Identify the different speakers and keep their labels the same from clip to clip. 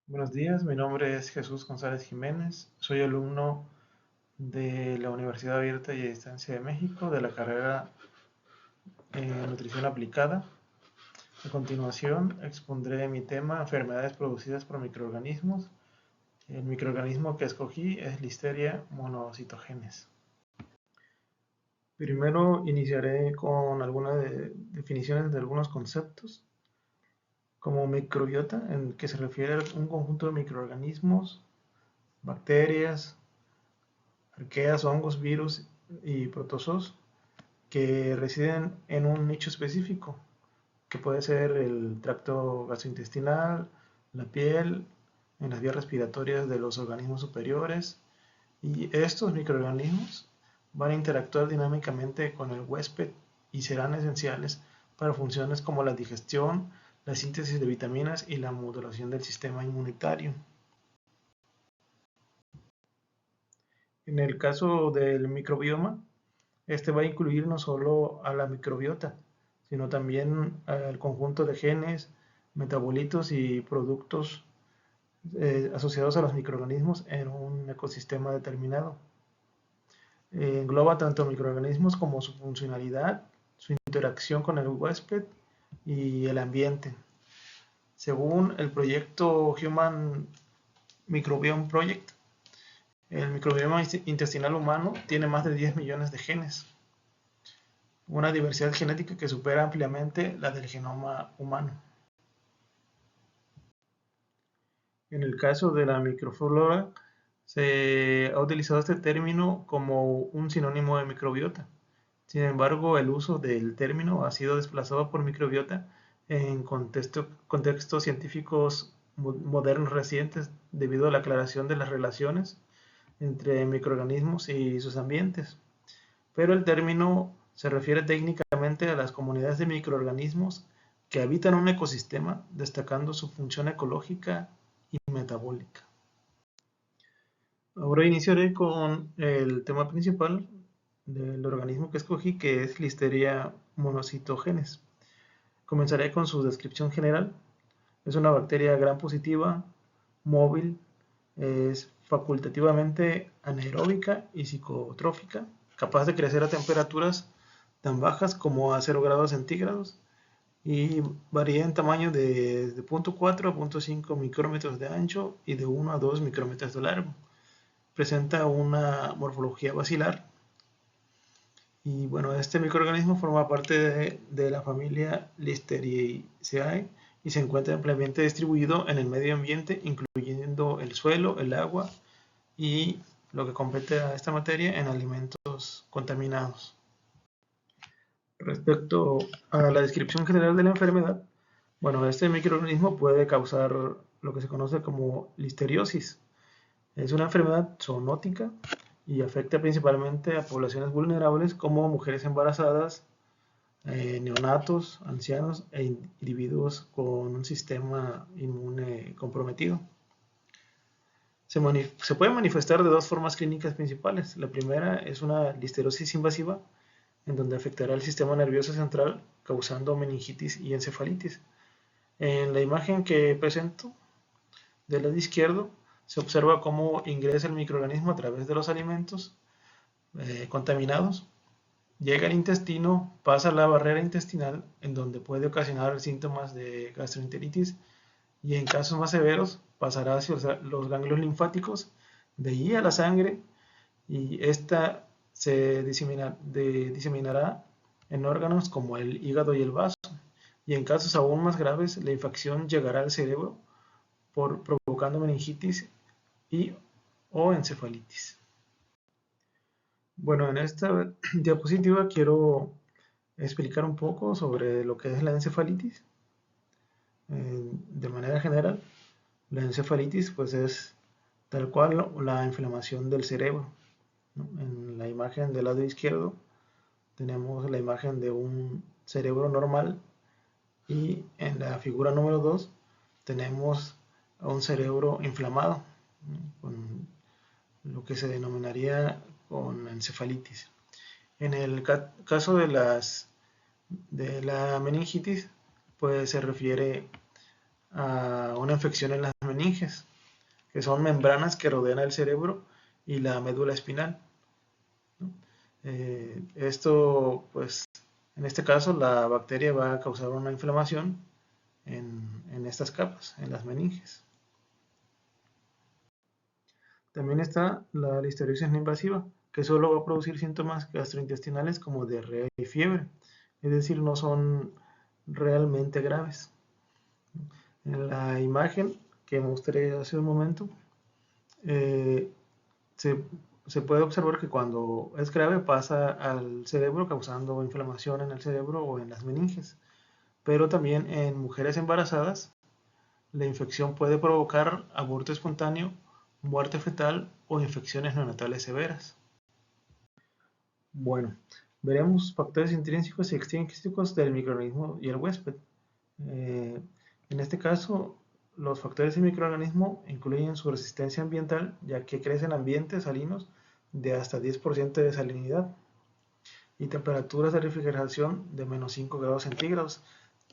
Speaker 1: Buenos días, mi nombre es Jesús González Jiménez, soy alumno de la Universidad Abierta y a Distancia de México de la carrera Nutrición Aplicada. A continuación expondré mi tema, enfermedades producidas por microorganismos. El microorganismo que escogí es Listeria monocytogenes. Primero iniciaré con algunas definiciones de algunos conceptos, como microbiota, en que se refiere a un conjunto de microorganismos, bacterias, arqueas, hongos, virus y protozoos que residen en un nicho específico, que puede ser el tracto gastrointestinal, la piel, en las vías respiratorias de los organismos superiores. Y estos microorganismos van a interactuar dinámicamente con el huésped y serán esenciales para funciones como la digestión, la síntesis de vitaminas y la modulación del sistema inmunitario. En el caso del microbioma, este va a incluir no solo a la microbiota, sino también al conjunto de genes, metabolitos y productos asociados a los microorganismos en un ecosistema determinado. Engloba tanto microorganismos como su funcionalidad, su interacción con el huésped y el ambiente. Según el proyecto Human Microbiome Project, el microbioma intestinal humano tiene más de 10 millones de genes, una diversidad genética que supera ampliamente la del genoma humano. En el caso de la microflora, se ha utilizado este término como un sinónimo de microbiota. Sin embargo, el uso del término ha sido desplazado por microbiota en contextos científicos modernos recientes debido a la aclaración de las relaciones entre microorganismos y sus ambientes. Pero el término se refiere técnicamente a las comunidades de microorganismos que habitan un ecosistema, destacando su función ecológica y metabólica. Ahora iniciaré con el tema principal del organismo que escogí, que es Listeria monocytogenes. Comenzaré con su descripción general. Es una bacteria gram positiva, móvil, es facultativamente anaeróbica y psicotrófica, capaz de crecer a temperaturas tan bajas como a 0 grados centígrados y varía en tamaño de 0.4 a 0.5 micrómetros de ancho y de 1 a 2 micrómetros de largo. Presenta una morfología basilar y bueno, este microorganismo forma parte de la familia Listeriaceae y se encuentra ampliamente distribuido en el medio ambiente, incluyendo el suelo, el agua y lo que compete a esta materia en alimentos contaminados. Respecto a la descripción general de la enfermedad, bueno, este microorganismo puede causar lo que se conoce como listeriosis. Es una enfermedad zoonótica y afecta principalmente a poblaciones vulnerables como mujeres embarazadas, neonatos, ancianos e individuos con un sistema inmune comprometido. Se puede manifestar de dos formas clínicas principales. La primera es una listerosis invasiva, en donde afectará el sistema nervioso central, causando meningitis y encefalitis. En la imagen que presento del lado izquierdo, se observa cómo ingresa el microorganismo a través de los alimentos contaminados, llega al intestino, pasa la barrera intestinal, en donde puede ocasionar síntomas de gastroenteritis y en casos más severos pasará hacia los ganglios linfáticos, de ahí a la sangre y esta se diseminará en órganos como el hígado y el vaso. Y en casos aún más graves, la infección llegará al cerebro provocando meningitis y o encefalitis. Bueno, en esta diapositiva quiero explicar un poco sobre lo que es la encefalitis. De manera general, la encefalitis pues es tal cual la inflamación del cerebro, ¿no? En la imagen del lado izquierdo tenemos la imagen de un cerebro normal y en la figura número 2 tenemos un cerebro inflamado, ¿no? Con lo que se denominaría con encefalitis. En el caso de la meningitis, pues se refiere a una infección en las meninges, que son membranas que rodean el cerebro y la médula espinal, ¿no? Pues, en este caso, la bacteria va a causar una inflamación en estas capas, en las meninges. También está la listeriosis no invasiva, que solo va a producir síntomas gastrointestinales como diarrea y fiebre, es decir, no son realmente graves. En la imagen que mostré hace un momento, eh, se puede observar que cuando es grave pasa al cerebro causando inflamación en el cerebro o en las meninges, pero también en mujeres embarazadas la infección puede provocar aborto espontáneo, muerte fetal o infecciones neonatales severas. Bueno, veremos factores intrínsecos y extrínsecos del microorganismo y el huésped. En este caso, los factores del microorganismo incluyen su resistencia ambiental, ya que crece en ambientes salinos de hasta 10% de salinidad, y temperaturas de refrigeración de menos 5 grados centígrados.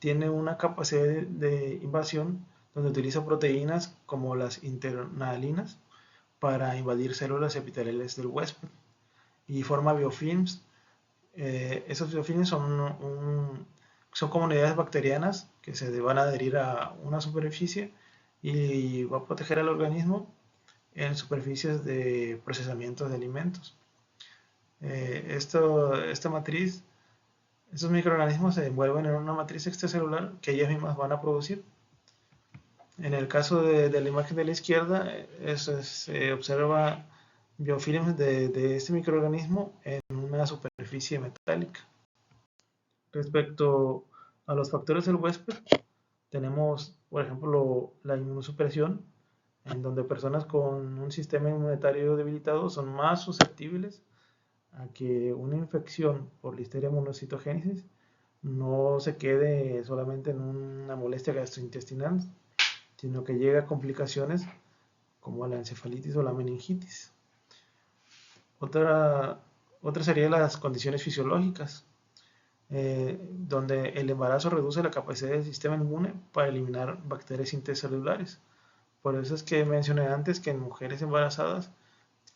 Speaker 1: Tiene una capacidad de invasión donde utiliza proteínas como las internalinas para invadir células epiteliales del huésped y forma biofilms. Esos biofilms son comunidades bacterianas que se van a adherir a una superficie y va a proteger al organismo en superficies de procesamiento de alimentos. Esta matriz, estos microorganismos se envuelven en una matriz extracelular que ellas mismas van a producir. En el caso de la imagen de la izquierda, se observa biofilms de este microorganismo en una superficie metálica. Respecto a los factores del huésped, tenemos, por ejemplo, la inmunosupresión, en donde personas con un sistema inmunitario debilitado son más susceptibles a que una infección por Listeria monocitogénesis no se quede solamente en una molestia gastrointestinal, sino que llegue a complicaciones como la encefalitis o la meningitis. Otra sería las condiciones fisiológicas, donde el embarazo reduce la capacidad del sistema inmune para eliminar bacterias intercelulares. Por eso es que mencioné antes que en mujeres embarazadas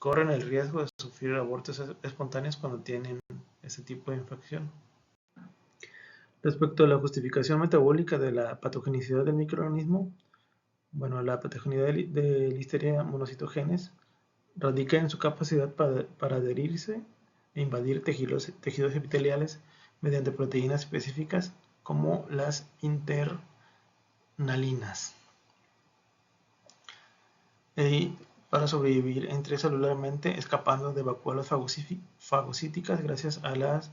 Speaker 1: corren el riesgo de sufrir abortos espontáneos cuando tienen este tipo de infección. Respecto a la justificación metabólica de la patogenicidad del microorganismo, bueno, la patogenicidad de Listeria monocitogenes radica en su capacidad para adherirse e invadir tejidos epiteliales mediante proteínas específicas como las internalinas. Y para sobrevivir intracelularmente escapando de vacuolas fagocíticas gracias a las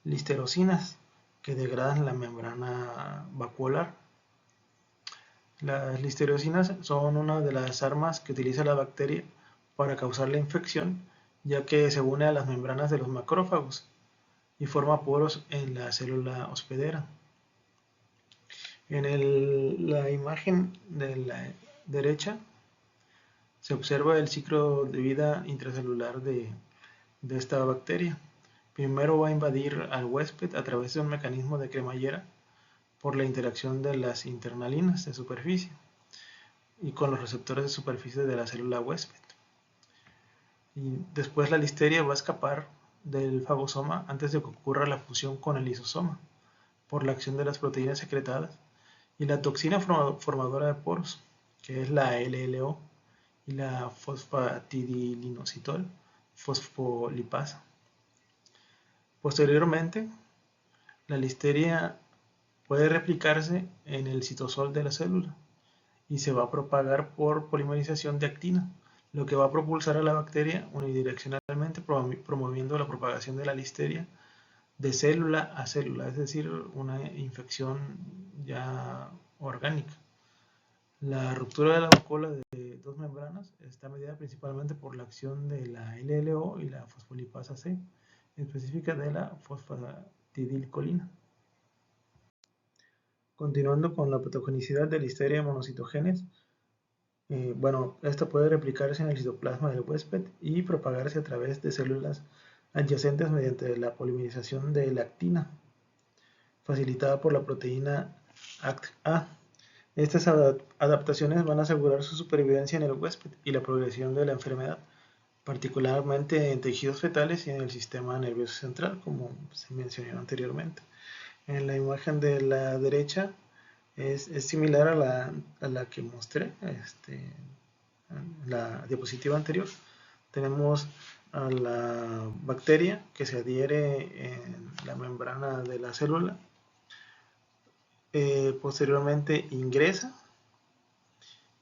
Speaker 1: listerosinas que degradan la membrana vacuolar. Las listerosinas son una de las armas que utiliza la bacteria para causar la infección, ya que se une a las membranas de los macrófagos y forma poros en la célula hospedera. En la imagen de la derecha se observa el ciclo de vida intracelular de esta bacteria. Primero va a invadir al huésped a través de un mecanismo de cremallera por la interacción de las internalinas de superficie y con los receptores de superficie de la célula huésped. Y después la listeria va a escapar del fagosoma antes de que ocurra la fusión con el lisosoma por la acción de las proteínas secretadas y la toxina formadora de poros, que es la LLO, y la fosfatidilinositol fosfolipasa. Posteriormente, la listeria puede replicarse en el citosol de la célula y se va a propagar por polimerización de actina, lo que va a propulsar a la bacteria unidireccionalmente, promoviendo la propagación de la listeria de célula a célula, es decir, una infección ya orgánica. La ruptura de la vacuola de dos membranas está medida principalmente por la acción de la LLO y la fosfolipasa C, específica de la fosfatidilcolina. Continuando con la patogenicidad de Listeria monocitogenes, esta puede replicarse en el citoplasma del huésped y propagarse a través de células adyacentes mediante la polimerización de la actina, facilitada por la proteína ACT-A. Estas adaptaciones van a asegurar su supervivencia en el huésped y la progresión de la enfermedad, particularmente en tejidos fetales y en el sistema nervioso central, como se mencionó anteriormente. En la imagen de la derecha es similar a la que mostré en la diapositiva anterior. Tenemos a la bacteria que se adhiere en la membrana de la célula. Posteriormente ingresa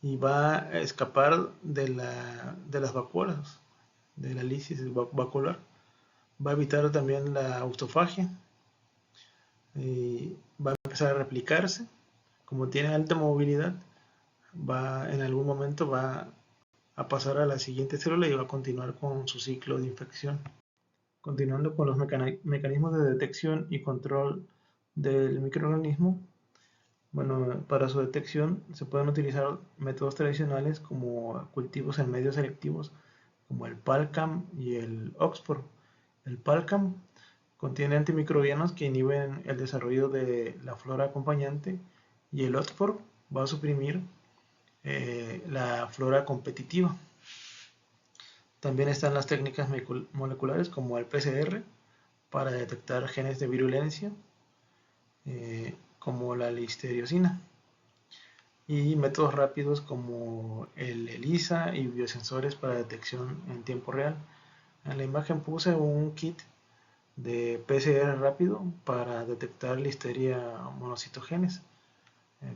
Speaker 1: y va a escapar de las vacuolas, de la lisis vacuolar. Va a evitar también la autofagia y va a empezar a replicarse. Como tiene alta movilidad, en algún momento va a pasar a la siguiente célula y va a continuar con su ciclo de infección. Continuando con los mecanismos de detección y control del microorganismo, bueno, para su detección se pueden utilizar métodos tradicionales como cultivos en medios selectivos, como el PALCAM y el Oxford. El PALCAM contiene antimicrobianos que inhiben el desarrollo de la flora acompañante y el Oxford va a suprimir la flora competitiva. También están las técnicas moleculares como el PCR para detectar genes de virulencia, como la listeriosina, y métodos rápidos como el ELISA y biosensores para detección en tiempo real. En la imagen puse un kit de PCR rápido para detectar listeria monocitogenes.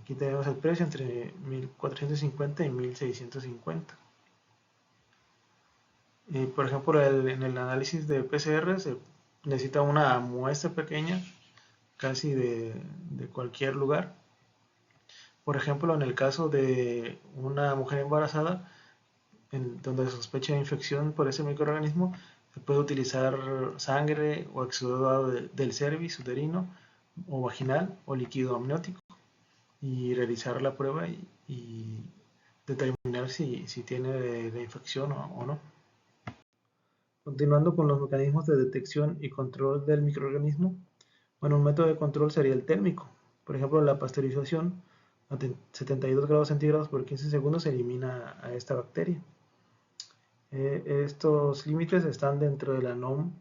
Speaker 1: Aquí tenemos el precio entre 1450 y 1650. Por ejemplo, en el análisis de PCR se necesita una muestra pequeña, casi de cualquier lugar. Por ejemplo, en el caso de una mujer embarazada, donde se sospecha de infección por ese microorganismo, se puede utilizar sangre o exudado del cervix uterino o vaginal o líquido amniótico y realizar la prueba y determinar si tiene la infección o no. Continuando con los mecanismos de detección y control del microorganismo, bueno, un método de control sería el térmico. Por ejemplo, la pasteurización a 72 grados centígrados por 15 segundos elimina a esta bacteria. Estos límites están dentro de la NOM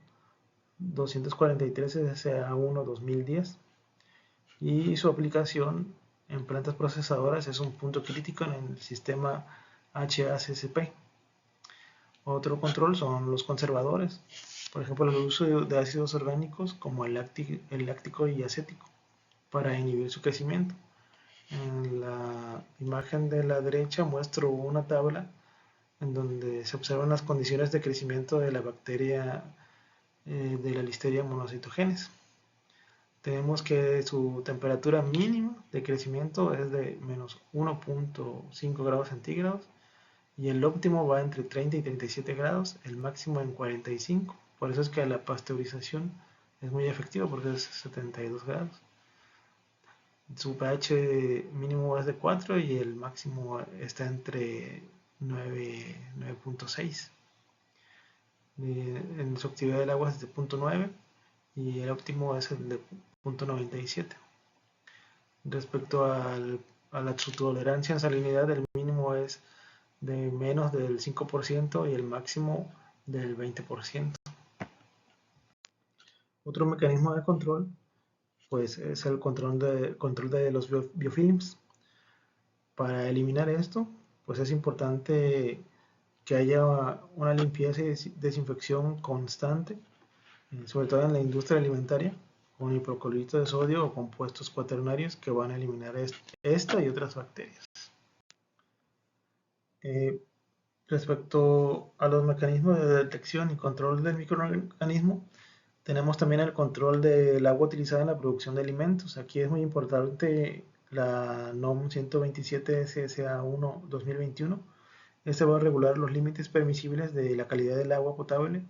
Speaker 1: 243 SA1 2010 y su aplicación en plantas procesadoras es un punto crítico en el sistema HACCP. Otro control son los conservadores, por ejemplo el uso de ácidos orgánicos como el láctico y acético para inhibir su crecimiento. En la imagen de la derecha muestro una tabla en donde se observan las condiciones de crecimiento de la bacteria de la listeria monocitogenes. Tenemos que su temperatura mínima de crecimiento es de menos 1.5 grados centígrados y el óptimo va entre 30 y 37 grados, el máximo en 45. Por eso es que la pasteurización es muy efectiva porque es 72 grados. Su pH mínimo es de 4 y el máximo está entre 9.6. En su actividad del agua es de 0.9 y el óptimo es el de 0.97. Respecto a su tolerancia en salinidad, el mínimo es de menos del 5% y el máximo del 20%. Otro mecanismo de control pues es el control de los biofilms. Para eliminar esto, pues es importante que haya una limpieza y desinfección constante, sobre todo en la industria alimentaria, con hipoclorito de sodio o compuestos cuaternarios que van a eliminar esta y otras bacterias. Respecto a los mecanismos de detección y control del microorganismo, tenemos también el control del agua utilizada en la producción de alimentos. Aquí es muy importante la NOM 127 CSA1 2021. Este va a regular los límites permisibles de la calidad del agua potable,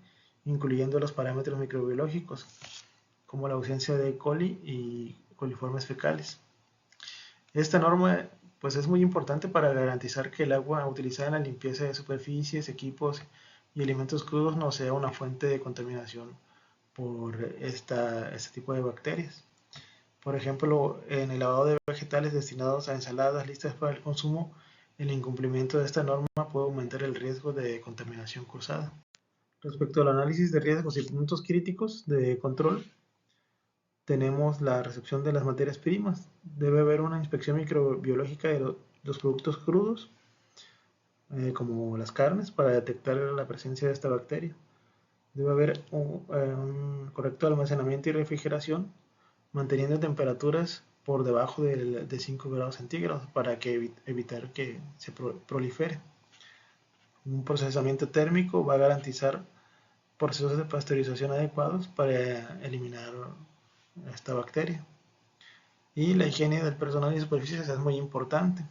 Speaker 1: incluyendo los parámetros microbiológicos, como la ausencia de E. coli y coliformes fecales. Esta norma pues, es muy importante para garantizar que el agua utilizada en la limpieza de superficies, equipos y alimentos crudos no sea una fuente de contaminación por este tipo de bacterias. Por ejemplo, en el lavado de vegetales destinados a ensaladas listas para el consumo, el incumplimiento de esta norma puede aumentar el riesgo de contaminación cruzada. Respecto al análisis de riesgos y puntos críticos de control, tenemos la recepción de las materias primas. Debe haber una inspección microbiológica de los productos crudos, como las carnes, para detectar la presencia de esta bacteria. Debe haber un correcto almacenamiento y refrigeración, manteniendo temperaturas por debajo de 5 grados centígrados para evitar que se prolifere. Un procesamiento térmico va a garantizar procesos de pasteurización adecuados para eliminar esta bacteria. Y la higiene del personal y superficies es muy importante.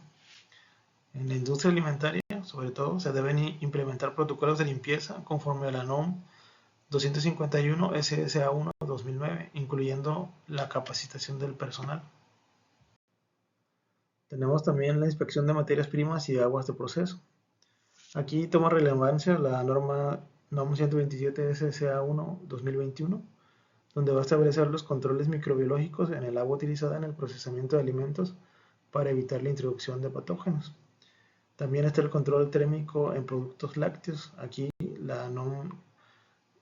Speaker 1: En la industria alimentaria, sobre todo, se deben implementar protocolos de limpieza conforme a la NOM 251 SSA1 2009, incluyendo la capacitación del personal. Tenemos también la inspección de materias primas y aguas de proceso. Aquí toma relevancia la norma NOM 127 SSA1 2021, donde va a establecer los controles microbiológicos en el agua utilizada en el procesamiento de alimentos para evitar la introducción de patógenos. También está el control térmico en productos lácteos. Aquí la NOM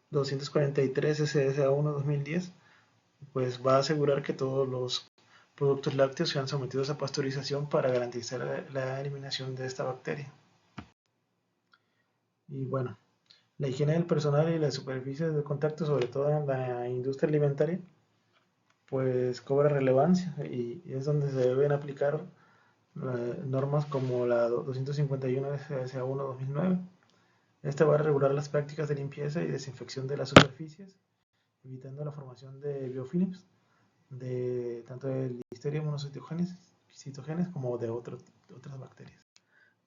Speaker 1: 243 SSA1 2010 pues va a asegurar que todos los productos lácteos sean sometidos a pasteurización para garantizar la eliminación de esta bacteria. Y bueno, la higiene del personal y las superficies de contacto, sobre todo en la industria alimentaria, pues cobra relevancia y es donde se deben aplicar normas como la 251 SA1 2009. Esta va a regular las prácticas de limpieza y desinfección de las superficies, evitando la formación de biofilms, de tanto de Listeria monocytogenes como de otras bacterias.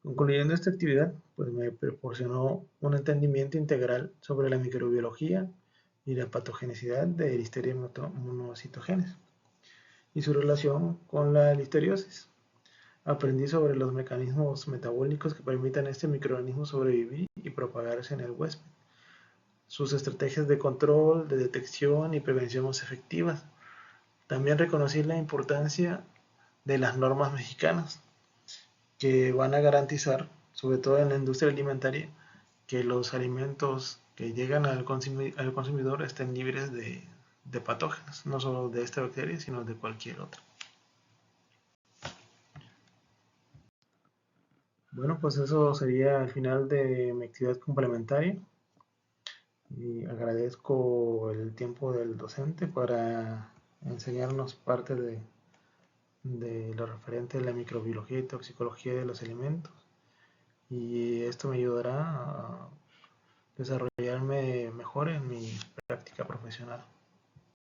Speaker 1: Concluyendo esta actividad, pues me proporcionó un entendimiento integral sobre la microbiología y la patogenicidad de Listeria monocytogenes y su relación con la listeriosis. Aprendí sobre los mecanismos metabólicos que permiten a este microorganismo sobrevivir y propagarse en el huésped, sus estrategias de control, de detección y prevención más efectivas. También reconocí la importancia de las normas mexicanas, que van a garantizar, sobre todo en la industria alimentaria, que los alimentos que llegan al consumidor estén libres de patógenos, no solo de esta bacteria, sino de cualquier otra. Bueno, pues eso sería el final de mi actividad complementaria y agradezco el tiempo del docente para enseñarnos parte de lo referente a la microbiología y toxicología de los alimentos, y esto me ayudará a desarrollarme mejor en mi práctica profesional.